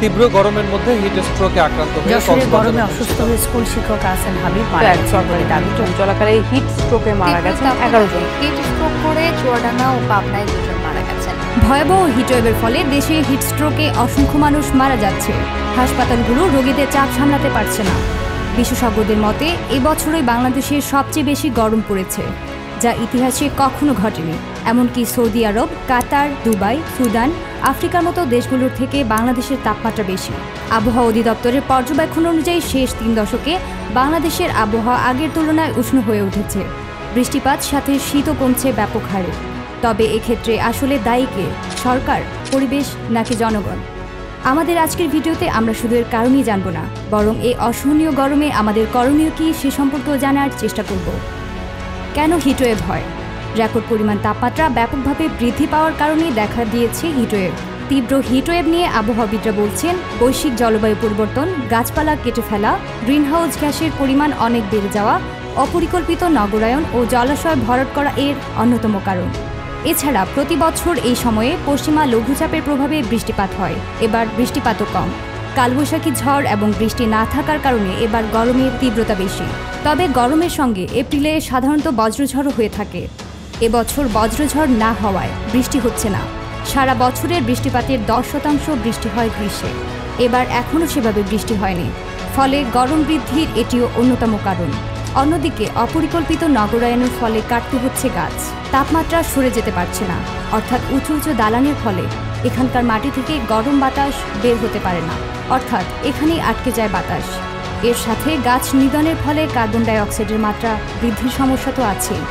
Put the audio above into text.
তীব্র গরমের মধ্যে হিট স্ট্রোকে আক্রান্ত হয়ে গরমে অসুস্থ হয়ে স্কুল শিক্ষক আছেন হাবিব মারা গেছেন বলে দাবি চলাকালে হিট স্ট্রোকে মারা গেছেন 11 জন। হিট স্ট্রোক করে চুয়াডাঙ্গা ও পাবনায় 2 জন মারা গেছেন। ভয়াবহ হিটওয়েভের ফলে দেশে হিট স্ট্রোকে অসংখ্য মানুষ মারা যাচ্ছে। হাসপাতালগুলো রোগীদের চাপ সামলাতে পারছে না। বিশেষজ্ঞদের মতে এবছরই বাংলাদেশে সবচেয়ে বেশি গরম পড়েছে, যা ইতিহাসে কখনো ঘটেনি। এমনকি সৌদি আরব, কাতার, দুবাই, সুদান, আফ্রিকার মতো দেশগুলোর থেকে বাংলাদেশের তাপমাত্রা বেশি। আবহাওয়া অধিদপ্তরের পর্যবেক্ষণ অনুযায়ী শেষ 3 দশকে বাংলাদেশের আবহাওয়া আগের তুলনায় উষ্ণ হয়ে উঠেছে। বৃষ্টিপাত সাথে শীতও কমছে ব্যাপক হারে। তবে এক্ষেত্রে আসলে দায়ী কে? সরকার, পরিবেশ নাকি জনগণ? আমাদের আজকের ভিডিওতে আমরা শুধু এর কারণই জানব না, বরং এই অসহনীয় গরমে আমাদের করণীয় কী সে সম্পর্কেও জানার চেষ্টা করব। কেন হিটওয়েভ হয়? রেকর্ড পরিমাণ তাপমাত্রা ব্যাপকভাবে বৃদ্ধি পাওয়ার কারণেই দেখা দিয়েছে হিটওয়েভ। তীব্র হিটওয়েভ নিয়ে আবহাওয়াবিদরা বলছেন, বৈশ্বিক জলবায়ু পরিবর্তন, গাছপালা কেটে ফেলা, গ্রিনহাউস গ্যাসের পরিমাণ অনেক বেড়ে যাওয়া, অপরিকল্পিত নগরায়ন ও জলাশয় ভরাট করা এর অন্যতম কারণ। এছাড়া প্রতি বছর এই সময়ে পশ্চিমা লঘুচাপের প্রভাবে বৃষ্টিপাত হয়। এবার বৃষ্টিপাতও কম। কালবৈশাখী ঝড় এবং বৃষ্টি না থাকার কারণে এবার গরমের তীব্রতা বেশি। তবে গরমের সঙ্গে এপ্রিলে সাধারণত বজ্রঝড়ও হয়ে থাকে। এবছর বজ্রঝড় না হওয়ায় বৃষ্টি হচ্ছে না। সারা বছরের বৃষ্টিপাতের 10% বৃষ্টি হয় গ্রীষ্মে। এবার এখনও সেভাবে বৃষ্টি হয়নি, ফলে গরম বৃদ্ধির এটিও অন্যতম কারণ। অন্যদিকে অপরিকল্পিত নগরায়নের ফলে কাটতে হচ্ছে গাছ। তাপমাত্রা সরে যেতে পারছে না, অর্থাৎ উঁচু উঁচু দালানের ফলে এখানকার মাটি থেকে গরম বাতাস বের হতে পারে না, অর্থাৎ এখানেই আটকে যায় বাতাস। এর সাথে গাছ নিধনের ফলে কার্বন ডাই অক্সাইডের মাত্রা বৃদ্ধির সমস্যা তো আছেই।